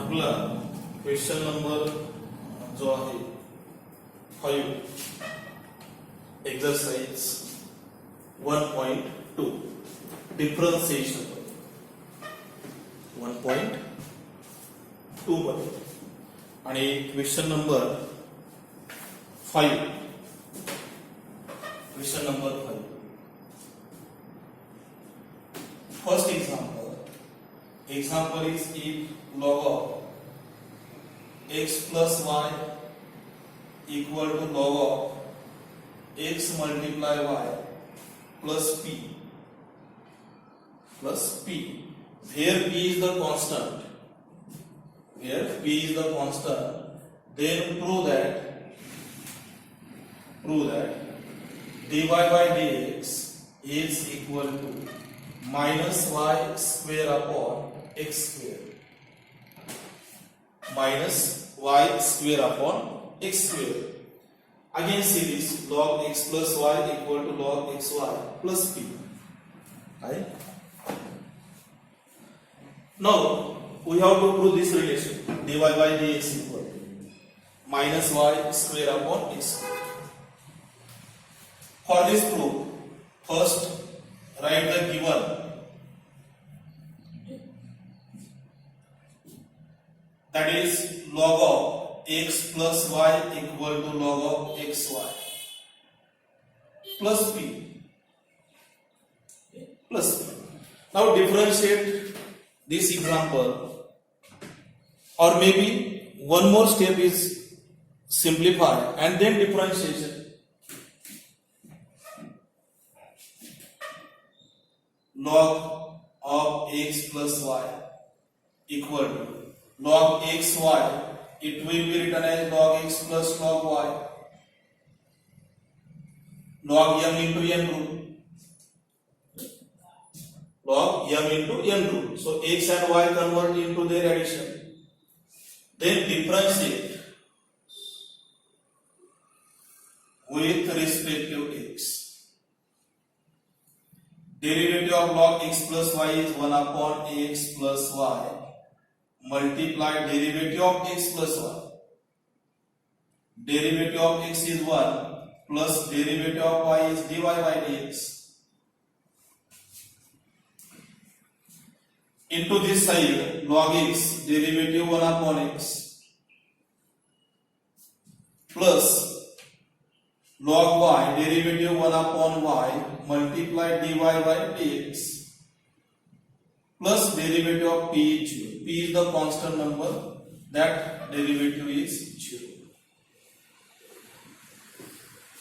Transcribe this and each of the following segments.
आपला question number जो आहे 5 एक्सरसाइज 1.2 डिफरन्शिएशन 1.2 मध्ये आणि question number 5 first example is if log of x plus y equal to log of x multiply y plus p where p is the constant, then prove that dy by dx is equal to minus y square upon x square, again see this log x plus y equal to log xy plus p, right? Now we have to prove this relation dy by dx equal to minus y square upon x square. For this proof, first write the given that is log of x plus y equal to log of xy plus p. Now differentiate this example, or maybe one more step is simplify and then differentiation. Log of x plus y equal to log xy, it will be written as log x plus log y, log m into n rule, so x and y convert into their addition, then differentiate with respect to x. Derivative of log x plus y is 1 upon x plus y multiply derivative of x plus y. Derivative of x is 1 plus derivative of y is dy by dx. Into this side log x derivative 1 upon x plus log y derivative 1 upon y multiply dy by dx plus derivative of p is 0. P is the constant number, that derivative is 0.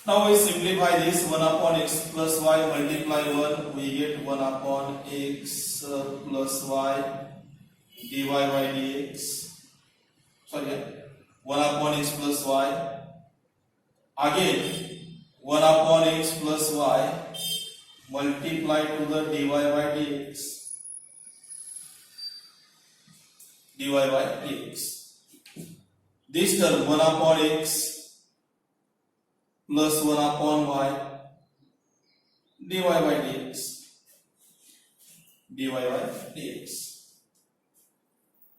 Now we simplify this 1 upon x plus y multiply 1, we get 1 upon x plus y dy by dx. 1 upon x plus y. Again 1 upon x plus y multiply to the dy by dx. This term 1 upon x plus 1 upon y dy by dx.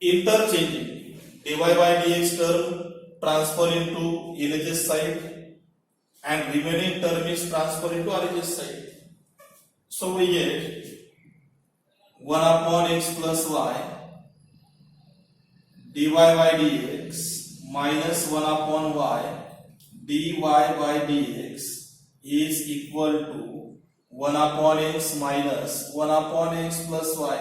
Interchanging dy by dx term transfer into LHS side and remaining term is transfer into RHS side. So we get 1 upon x plus y dy by dx minus 1 upon y dy by dx is equal to 1 upon x minus 1 upon x plus y.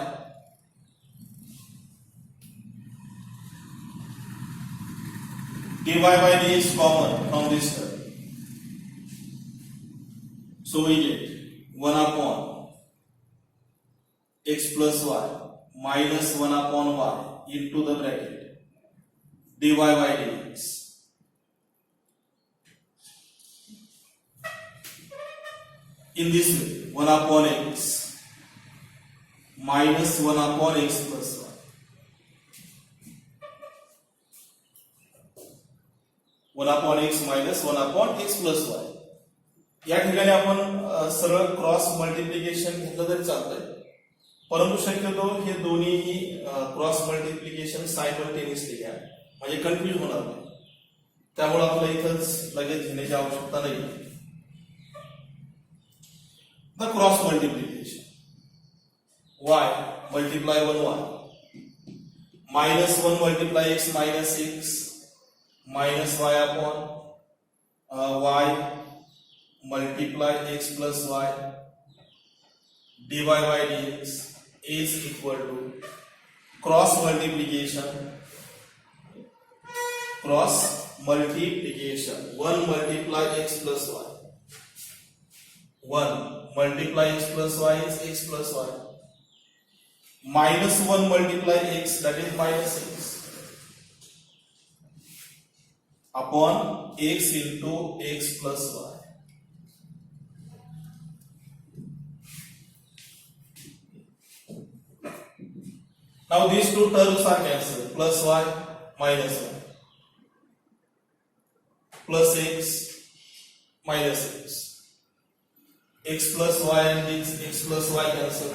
Dy by dx common from this term. So we get 1 upon x plus y minus 1 upon y into the bracket dy by dx. In this way 1 upon x minus 1 upon x plus y. 1 upon x minus 1 upon x plus y. या ठिकाणी आपण सरळ cross multiplication घेतलं तरी चालतंय. परंतु शक्यतो हे दोन्हीही क्रॉस मल्टिप्लिकेशन सायमल्टेनियसली घ्या म्हणजे कन्फ्यूज होणार नाही. त्यामुळे आपल्याला इथंच लगेच घेण्याची आवश्यकता नाही. The cross multiplication y multiply 1y -1 multiply x minus x minus y upon y multiply x plus y dy by dx is equal to cross multiplication 1 multiply x plus y 1 multiply x plus y is x plus y minus 1 multiply x that is minus x upon x into x plus y. Now these two terms are cancelled. Plus y minus y plus x minus x. X plus y and x plus y cancel.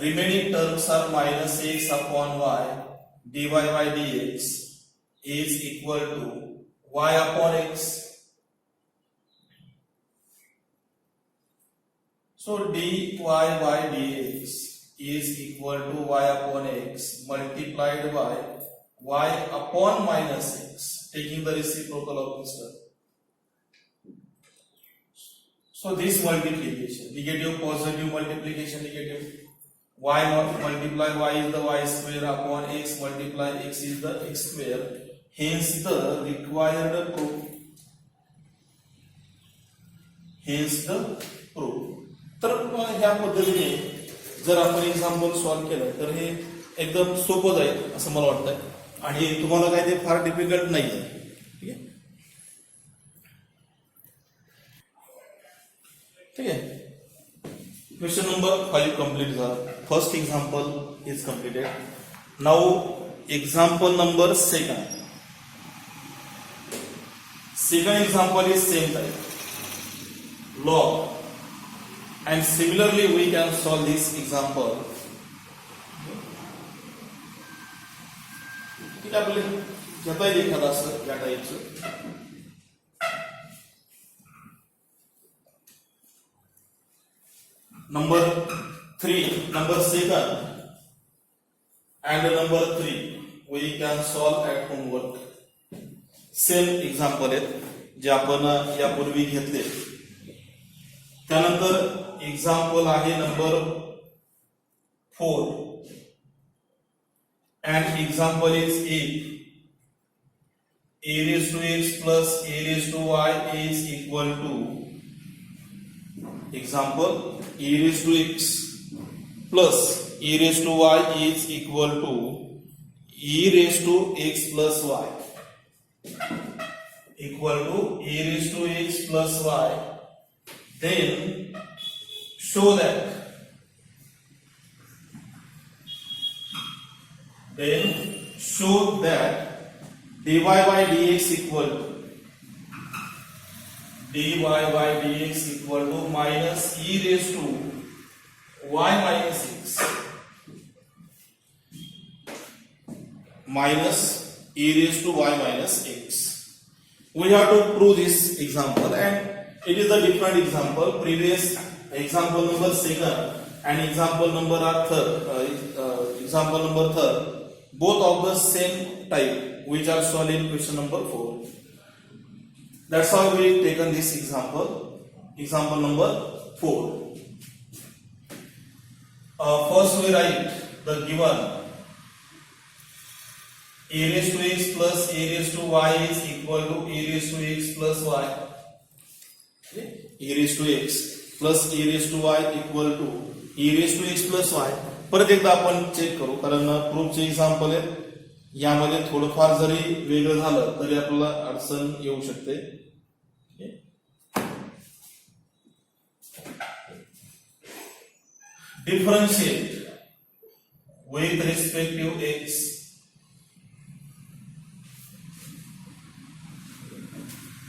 Remaining terms are minus x upon y dy by dx is equal to y upon x. So dy by dx is equal to y upon x multiplied by y upon minus x, taking the reciprocal of this term. So this multiplication, negative positive multiplication negative, y multiply y is the y square upon x multiply x is the x square, hence the required proof. तर ह्या पद्धतीने जर आपण example solve केलं तर हे एकदम सोपं जाईल असं मला वाटतं आणि तुम्हाला काय ते फार डिफिकल्ट नाही आहे. ठीक आहे, ठीक आहे. क्वेश्चन नंबर 5 कंप्लीट झाला. First example is completed. Now example number second. Second example is same type, log, and similarly we can solve this example. ठीक आहे, आपले घेता येईल एखादा असं या टाईपचं. Number 3, number 7 and number 3 we can solve at homework. Same example आहेत जे आपण यापूर्वी घेतले. त्यानंतर एक्झाम्पल आहे number 4 and example is a raised to x plus a raised to y is equal to, example, e raised to x plus e raised to y is equal to e raised to x plus y equal to e raised to x plus y. Then show that dy by dx equal to minus e raised to y minus x minus e raised to y minus x. We have to prove this example and it is a different example. Previous example number 2 and example number 3, both of the same type which are solved in question number 4. That's how we taken this example number 4. First we write the given a raised to x plus a raised to y is equal to a raised to x plus y. e raised to x plus e raised to y equal to e raised to x plus y. परत एकदा आपण check करू कारण प्रूफचे example आहे. यामध्ये थोडंफार जरी वेगळं झालं तरी आपल्याला अडचण येऊ शकते. Differentiate with respect to x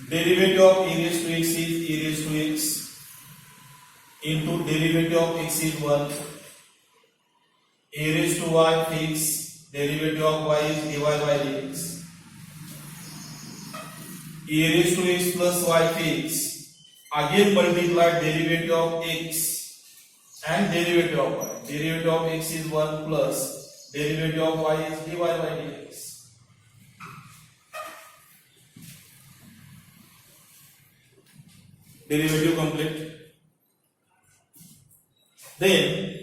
derivative of e raised to x is e raised to x into derivative of x is 1 a raised to y fixed, derivative of y is dy by dx. A raised to x plus y fixed, again multiply derivative of x and derivative of y. Derivative of x is 1 plus derivative of y is dy by dx. Derivative complete. Then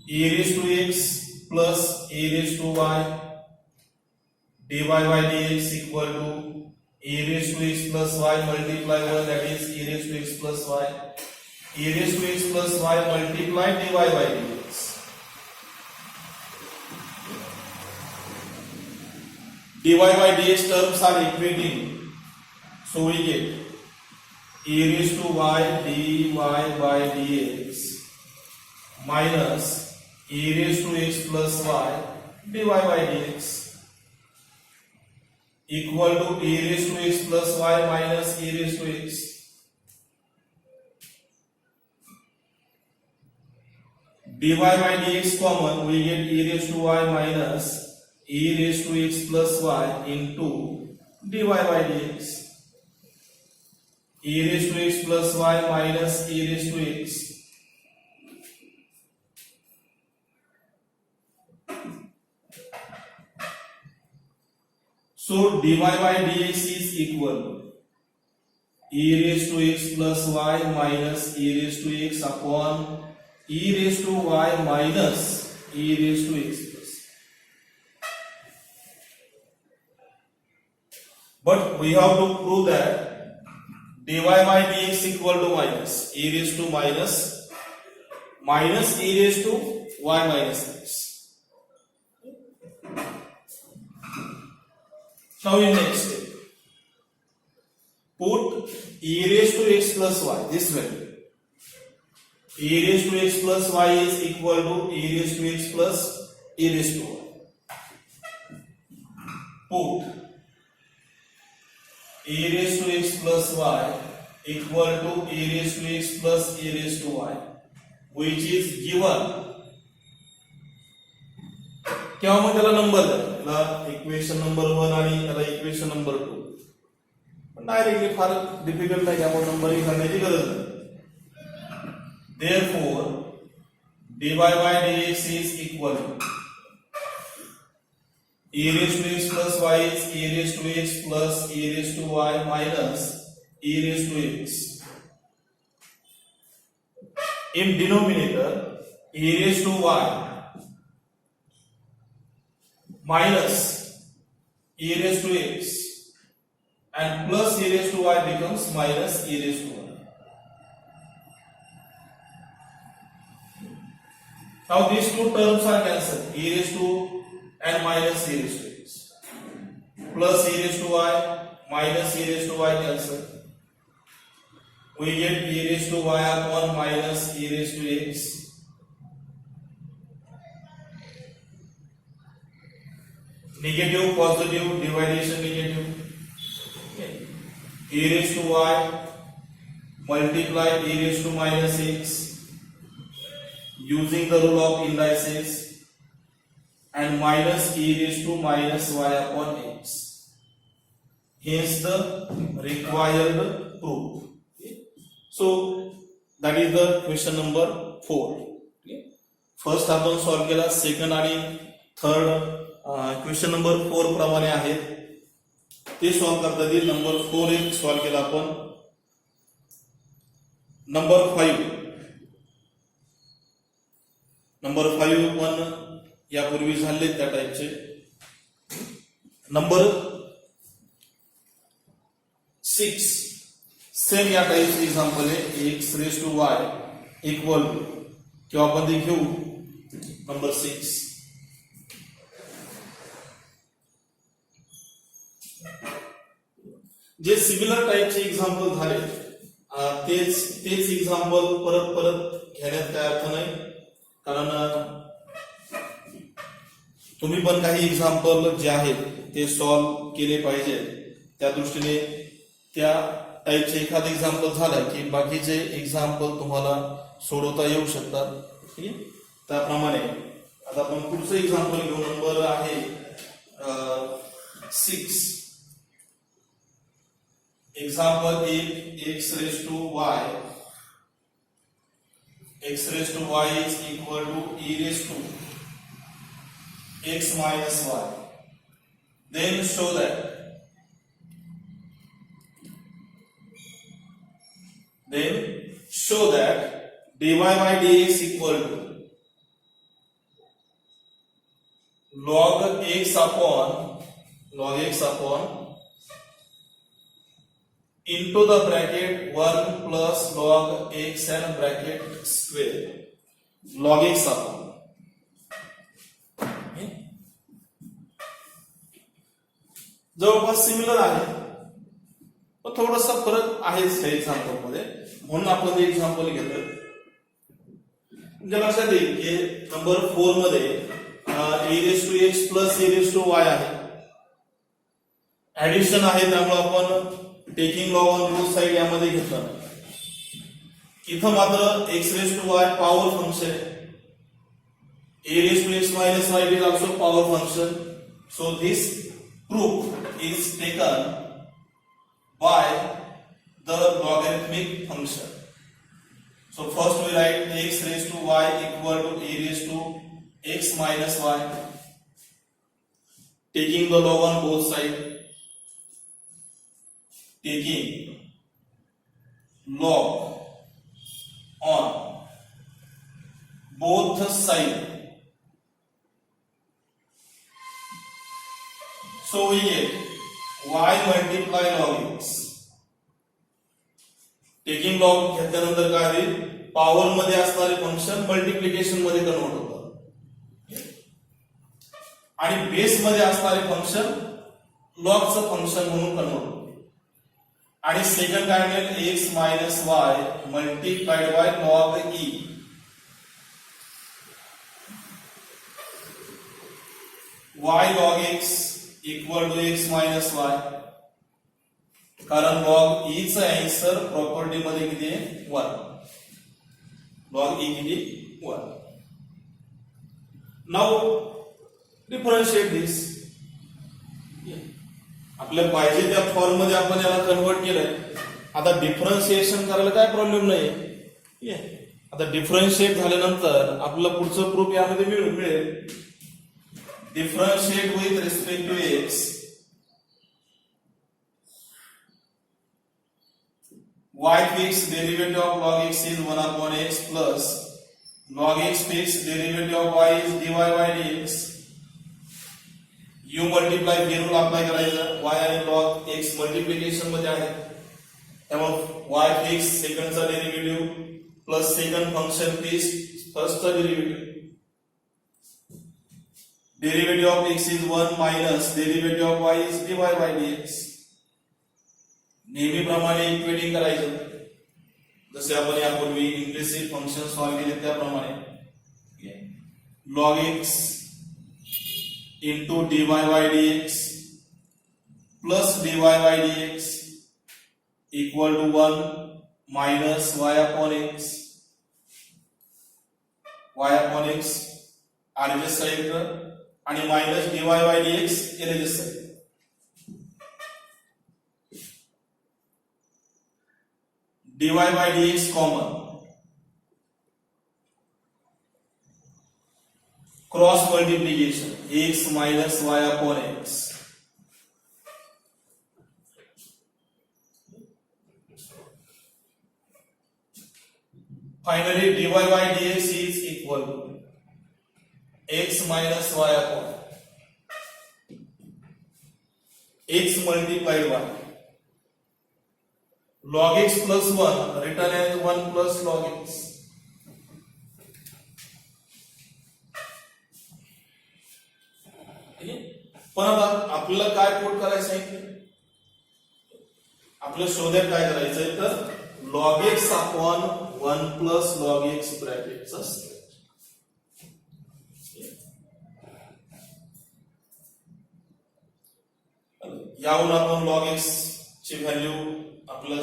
a raised to x plus a raised to y dy by dx equal to a raised to x plus y multiply 1, that is a raised to x plus y. A raised to x plus y multiply dy by dx. Dy by dx terms are equating, so we get a raised to y dy by dx minus a raised to x plus y dy by dx equal to a raised to x plus y minus a raised to x. Dy by dx common, we get e raised to y minus e raised to x plus y into dy by dx. E raised to x plus y minus e raised to x. So dy by dx is equal e raised to x plus y minus e raised to x upon e raised to y minus e raised to x plus. But we have to prove that dy by dx equal to minus e raised to minus e raised to y minus x. Now in next step, put e raised to x plus y, this value. E raised to x plus y is equal to e raised to x plus e raised to y. Put e raised to x plus y equal to e raised to x plus e raised to y, which is given. किंवा मग त्याला number द्या, त्याला equation number 1 आणि त्याला equation number 2. पण directly फार difficult आहे, त्यामुळे numbering करण्याची गरज नाही. Therefore dy by dx is equal to e raised to x plus y is e raised to x plus e raised to y minus e raised to x. In denominator, e raised to y minus e raised to x and plus e raised to y becomes minus e raised to y. Now these two terms are cancelled, e raised to and minus e raised to x, plus e raised to y minus e raised to y cancelled. We get e raised to y upon minus e raised to x. Negative, positive, dividation negative. Okay. E raised to y multiply e raised to minus x using the rule of indices and minus e raised to minus y upon x. Hence the required proof. Okay. So that is the question number 4. Okay. First आपण solve केला, second आणि third question number 4 प्रमाणे आहेत ते solve करता येईल. Number 4 एक solve केला आपण. नंबर 5 पण यापूर्वी झाले त्या टाइपचे. नंबर 6 सेम या टाइपचे एक्झाम्पल आहे. x raise to y equal किंवा आपण ते घेऊ नंबर 6. जे सिमिलर टाइपचे एक्झाम्पल झाले तेच एक्झाम्पल परत घेण्यात काय अर्थ नाही, कारण तुम्ही पण काही एक्झाम्पल जे आहेत ते सॉल्व केले पाहिजे. त्या दृष्टीने त्या टाइपचे एखादं एक्झाम्पल झालं की बाकीचे एक्झाम्पल तुम्हाला सोडवता येऊ शकतात. ठीक आहे, त्याप्रमाणे आता आपण पुढचं एक्झाम्पल घेऊ. नंबर आहे 6. Example 1, x raised to y is equal to e raised to x minus y. Then show that dy by dx equal to log x upon into the bracket 1 plus log x and bracket square. Log x upon जवळपास similar आहे, पण थोडासा फरक आहेच या example मध्ये, म्हणून आपण हे एक्झाम्पल घेतोय. म्हणजे लक्षात येईल की नंबर 4 मध्ये e raised to x plus e raised to y आहे, ऍडिशन आहे, त्यामुळे आपण taking log on both side यामध्ये घेतलं. इथं मात्र x raised to y power function आहे, a raised to x minus y is also power function. So this proof is taken by the logarithmic function. So first we write x raised to y equal to a raised to x minus y, taking the log on both sides, taking log on both sides. So we get y multiply log x. Taking log घेतल्यानंतर काय होईल, power मध्ये असणारे function multiplication मध्ये convert होतात आणि base मध्ये असणारे फंक्शन लॉगचं फंक्शन म्हणून कन्वर्ट होते. आणि सेकंड काय मिळेल, x minus y multiplied by log e. y log x equal to x minus y, कारण लॉग e चा आन्सर प्रॉपर्टी मध्ये किती आहे, 1. लॉग e किती, 1. Now differentiate this. आपल्याला पाहिजे त्या फॉर्म मध्ये आपण याला कन्वर्ट केलंय. आता डिफरन्शिएशन करायला काय प्रॉब्लेम नाहीये. आता डिफरन्शिएट झाल्यानंतर आपल्याला पुढचं प्रूफ यामध्ये मिळेल. Differentiate with respect to x, y fixed derivative of log x is 1 upon x plus log x fixed derivative of y is dy by dx. u multiply v rule apply करायचं, y आणि log x multiplication मध्ये आहे, त्यामुळे y fixed सेकंडचा derivative plus second function fixed फर्स्टचा derivative. Derivative of x is 1 minus derivative of y is dy by dx. नेहमीप्रमाणे equating करायचं, जसे आपण यापूर्वी इम्प्लिसिट फंक्शन सॉल्व्ह केले त्याप्रमाणे. Log x into dy by dx plus dy by dx equal to 1 minus y upon x. y upon x RJs side आणि minus dy by dx LHS side. dy by dx common, cross multiplication x minus y upon x. Finally dy by dx is equal to x minus y upon x multiplied by log x plus 1 written as 1 plus log x. पण आता आपल्याला काय put करायचं आहे, आपलं शोधात काय करायचंय, तर log x upon 1 plus log x ब्रॅकेटचा यावरून आपण log x ची व्हॅल्यू आपल्याला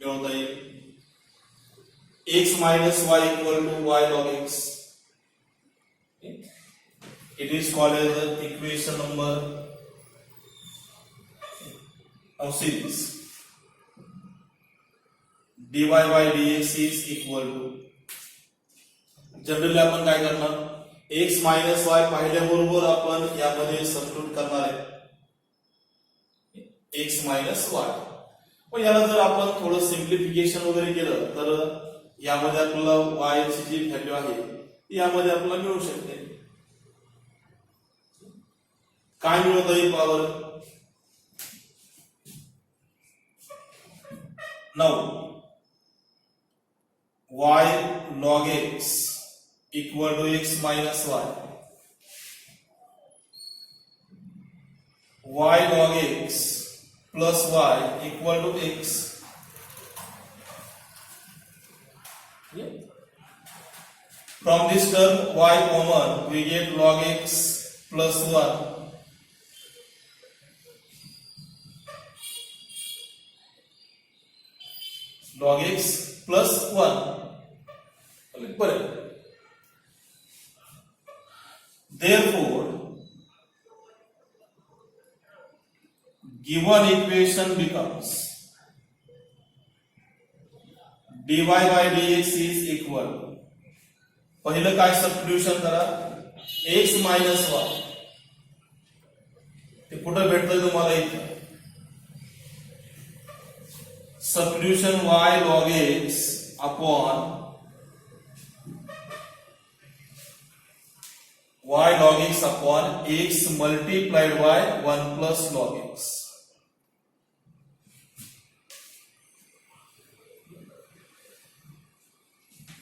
मिळवता येईल. x minus y equal to y log x It is called as the equation number of series. dy by dx is equal to, generally आपण काय करणार, x minus वाय पाहिल्याबरोबर आपण यामध्ये सबस्टिट्यूट करणार आहे x मायनस वाय. पण याला जर आपण थोडं सिम्प्लिफिकेशन वगैरे केलं तर यामध्ये आपल्याला y ची जी व्हॅल्यू आहे ती यामध्ये आपल्याला मिळू शकते. काय मिळवता येईल power, 9 y log x equal to x minus y. Y log x plus y equal to x. From this term y common, we get log x plus 1. Log x plus 1. Therefore, given equation becomes dy by dx is equal. पहिलं काय substitution करा, x minus y. ते कुठं भेटतंय तुम्हाला इथं, substitution y log x upon y log x upon x multiplied by 1 plus log x.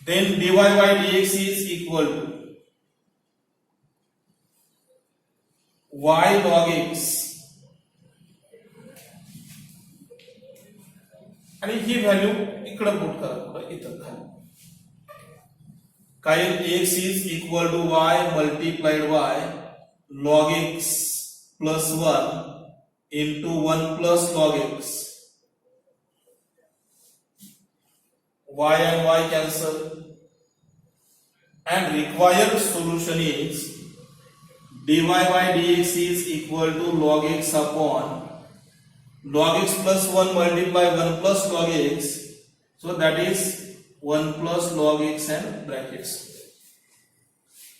Then dy by dx is equal to y log x आणि ही value इकडे पुट करा, इथं खाली काय, x is equal to y multiplied by log x plus 1 into 1 plus log x. Y and y cancel and required solution is dy by dx is equal to log x upon log x plus 1 multiply 1 plus log x, so that is 1 plus log x and brackets.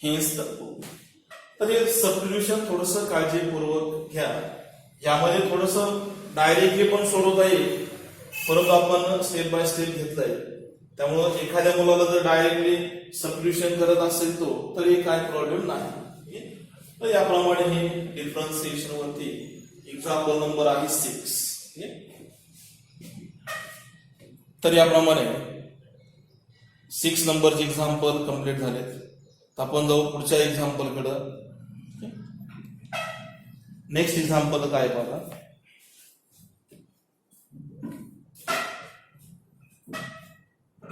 Hence the proof. तर हे substitution थोडंसं काळजीपूर्वक घ्या, यामध्ये थोडंसं directly पण सोडवता येईल, परंतु आपण स्टेप बाय स्टेप घेतलंय, त्यामुळे एखाद्या मुलाला जर डायरेक्टली सबस्टिट्यूशन करत असेल तो तरी काय प्रॉब्लेम नाही. तर याप्रमाणे हे डिफरन्शिएशन वरती एक्झाम्पल नंबर आहे 6. तर याप्रमाणे 6 नंबरचे एक्झाम्पल कंप्लीट झालेत. आपण जाऊ पुढच्या एक्झाम्पल कडे. नेक्स्ट एक्झाम्पल काय बघा,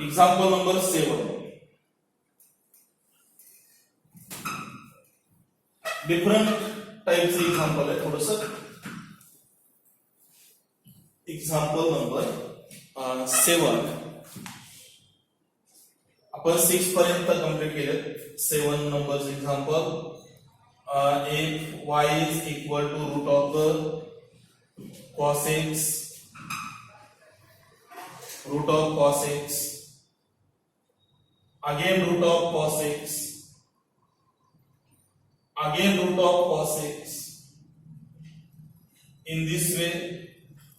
एक्झाम्पल नंबर 7. डिफरंट टाइपचे एक्झाम्पल आहे थोडस. Example number 7. आपण 6 पर्यंत कंप्लीट केले. 7 number example. if y is equal to root of the cos x, root of cos x, again root of cos x, again root of cos x, in this way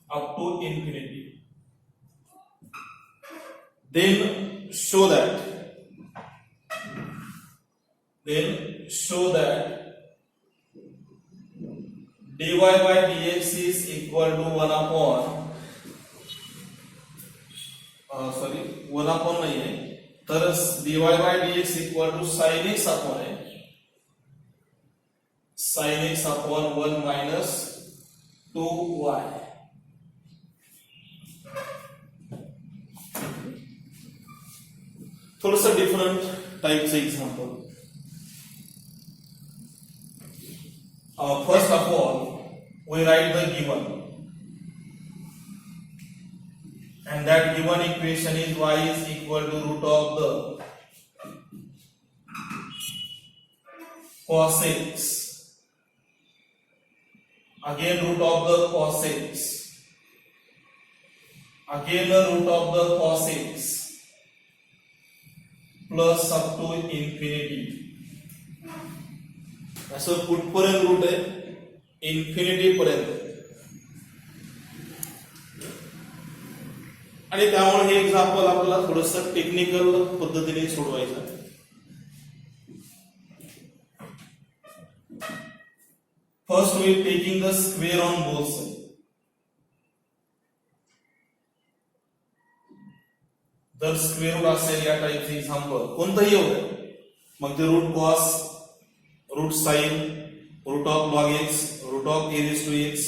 up to infinity. Then show that dy by dx is equal to 1 upon 1 upon नहीं है, तर dy by dx equal to sin x upon sin x upon 1 minus 2y. थोड़ा सा different type से example. First of all, we write the given, and that given equation is y is equal to root of the cos x, again root of the cos x, again the root of the cos x, plus up to infinity. असं कुठपर्यंत root आहे? Infinity पर्यंत. आणि त्यामुळे हे example आपल्याला थोडस technical पद्धतीने सोडवायचं. First we taking the square on both side. जर स्क्वेअर रूट असेल या टाईपचे एक्झाम्पल कोणतंही होतं, मग ते root cos, root sine, root of log x, root of a raise to x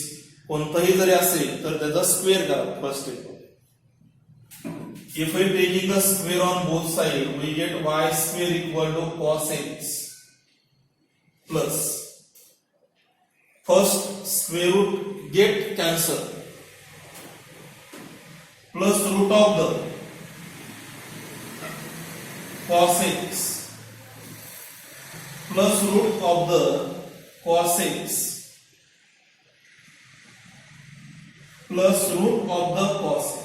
कोणताही जरी असेल तर त्याचा स्क्वेअर करा first step. If we taking the square on both sides, we get y square equal to cos x plus first square root get cancel plus root of the cos x plus root of the cos x plus root of the cos x.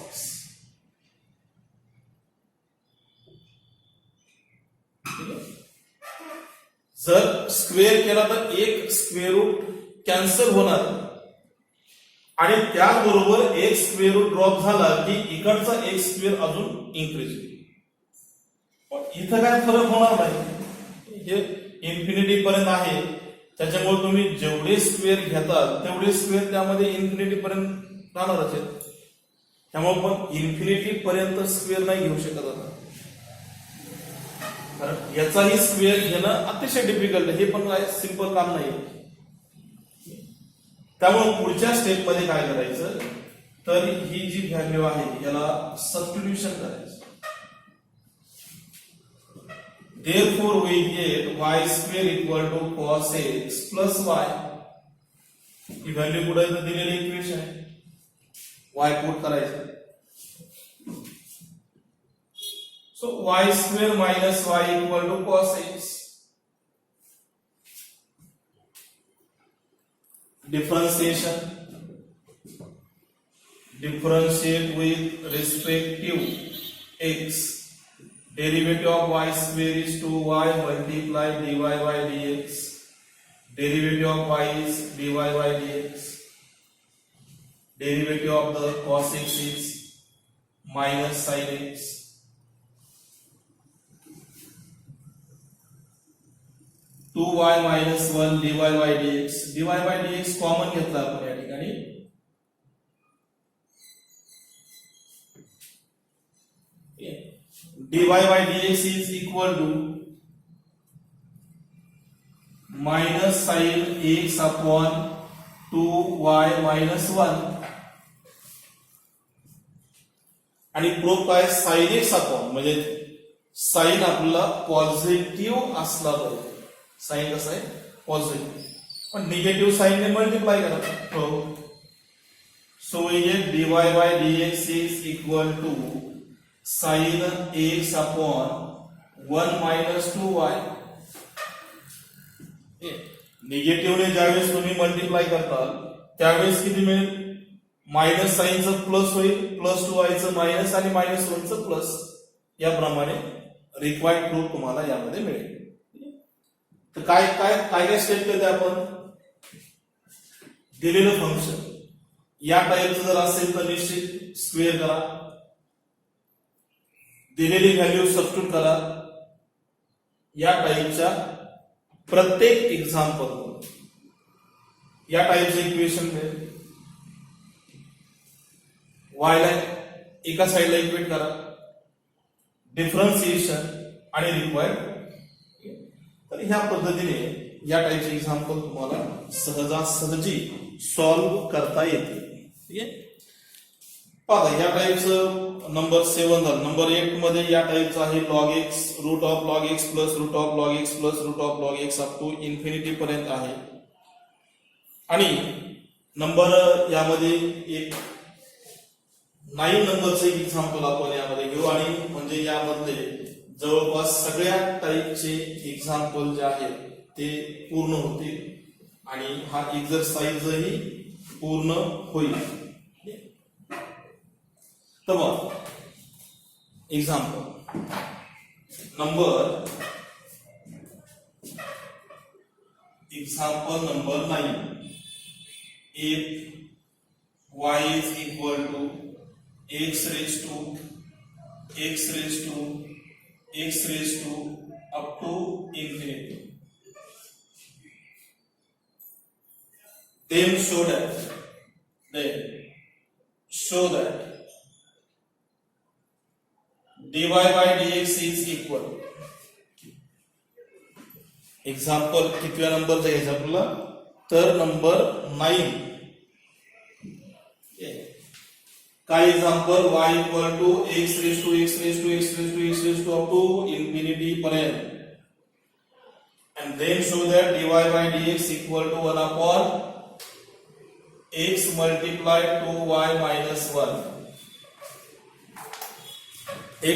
जर square केला तर एक square root cancel होणार आणि त्याबरोबर एक square root drop झाला की इकडचा एक स्क्वेअर अजून इन्क्रीज होईल. पण इथं काय फरक होणार नाही, हे इन्फिनिटी पर्यंत आहे त्याच्यामुळे तुम्ही जेवढे स्क्वेअर घेताल तेवढे स्क्वेअर त्यामध्ये इन्फिनिटी पर्यंत राहणारच आहेत. त्यामुळे पण इन्फिनिटी पर्यंत स्क्वेअर नाही घेऊ शकत आता, कारण याचाही स्क्वेअर घेणं अतिशय डिफिकल्ट आहे. हे पण काय सिंपल काम नाही. त्यामुळे पुढच्या स्टेप मध्ये काय करायचं तर ही जी व्हॅल्यू आहे याला सबस्टिट्यूशन करायचं. Therefore we get y square equal to cos x plus y. He value पुढे दिलेली इक्वेशन आहे, y पुट करायचं. So y square minus y equal to cos x. Differentiation. Differentiate with respect to x. Derivative of y square is 2y multiply dy by dx. Derivative of y is dy by dx. Derivative of the cos x is minus sin x. Two y minus one dy by dx. dy by dx common घेतला आपण या ठिकाणी. dy by dx is equal to minus sin x upon 2y minus 1 आणि proof काय sin x upon म्हणजे sign आपला positive असला पाहिजे. साइन कसं आहे पॉझिटिव्ह, पण निगेटिव्ह साइन ने मल्टिप्लाय करा. हो, so we get dy by dx is equal to sin x upon 1 minus 2y. निगेटिव्हने ज्यावेळेस तुम्ही मल्टिप्लाय करताल त्यावेळेस किती मिळेल? मायनस साइनचं प्लस होईल, प्लस 2y चं मायनस आणि मायनस 1 चं प्लस. याप्रमाणे रिक्वायर्ड प्रूफ तुम्हाला यामध्ये मिळेल. तर काय काय काय काय स्टेप केले आपण? दिलेलं फंक्शन या टाईपचं जर असेल तर निश्चित स्क्वेअर करा, दिलेली व्हॅल्यू सबस्टिट्यूट करा. या टाईपच्या प्रत्येक एक्झाम्पल या टाईपचे इक्वेशन मिळेल. y ला एका साइडला इक्वेट करा, डिफरन्शिएशन आणि रिक्वायर्ड. तर ह्या पद्धतीने या टाईपचे एक्झाम्पल तुम्हाला सहजासहजी सॉल्व्ह करता येते. ठीक आहे, पहा या टाईपचं नंबर 7 झालं. नंबर 8 मध्ये या टाईपचं आहे log x, root of log x plus root of log x plus root of log x up to infinity पर्यंत आहे. आणि नंबर यामध्ये एक 9 नंबरचं एक एक्झाम्पल आपण यामध्ये घेऊ. आणि म्हणजे यामधले जवळपास सगळ्या टाईपचे एक्झाम्पल जे आहेत ते पूर्ण होते आणि हा एक्झरसाइजही पूर्ण होईल. तर मग example number 9. If y is equal to x raised to up to infinity, then show that dy by dx is equal. Example कितव्या नंबरचा घ्यायचा आपल्याला, तर नंबर 9. काय example, y equal to x raise to up to infinity पर्यंत, and then show that dy by dx equal to 1 upon x multiplied to y minus 1.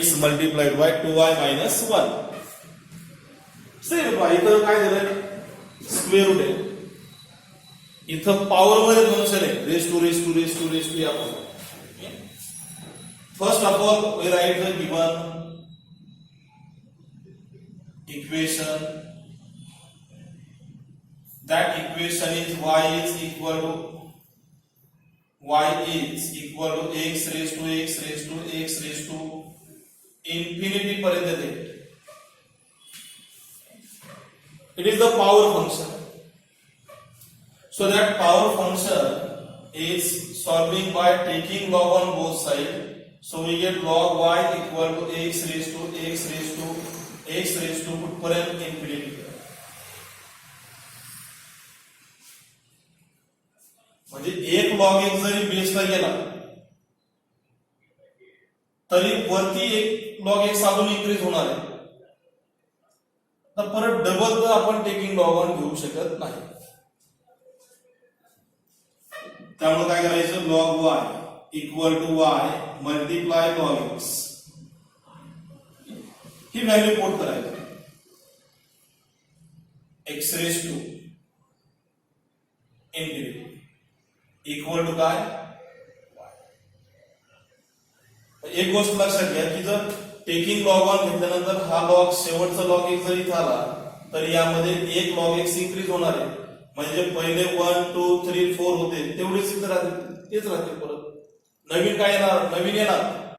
x multiplied by 2y minus 1. Same इथं काय दिलंय, square root आहे, इथं power मध्ये function आहे raise to या. First of all we write the given equation. That equation is y is equal to x raised to infinity पर्यंत येते. It is the power function. So that power function is solving by taking log on both sides. So we get log y equal to x raised to पर्यंत infinity. म्हणजे एक log एक जरी बेसला गेला तरी वरती एक लॉग एक साधून इन्क्रीज होणार आहे, तर परत डबल तर आपण टेकिंग लॉग ऑन घेऊ शकत नाही. त्यामुळे काय करायचं, log y equal to y multiply log x ही व्हॅल्यू पुट करायची. x raise to infinity equal to काय, एक गोष्ट लक्षात घ्या की जर टेकिंग लॉग ऑन घेतल्यानंतर हा लॉग शेवटचा लॉग एक जरी झाला तर यामध्ये एक लॉग एक्स इन्क्रीज होणार आहे. म्हणजे पहिले 1 2 3 4 होते तेवढेच इथं राहतील, तेच राहतील. परत नवीन काय येणार, नवीन येणार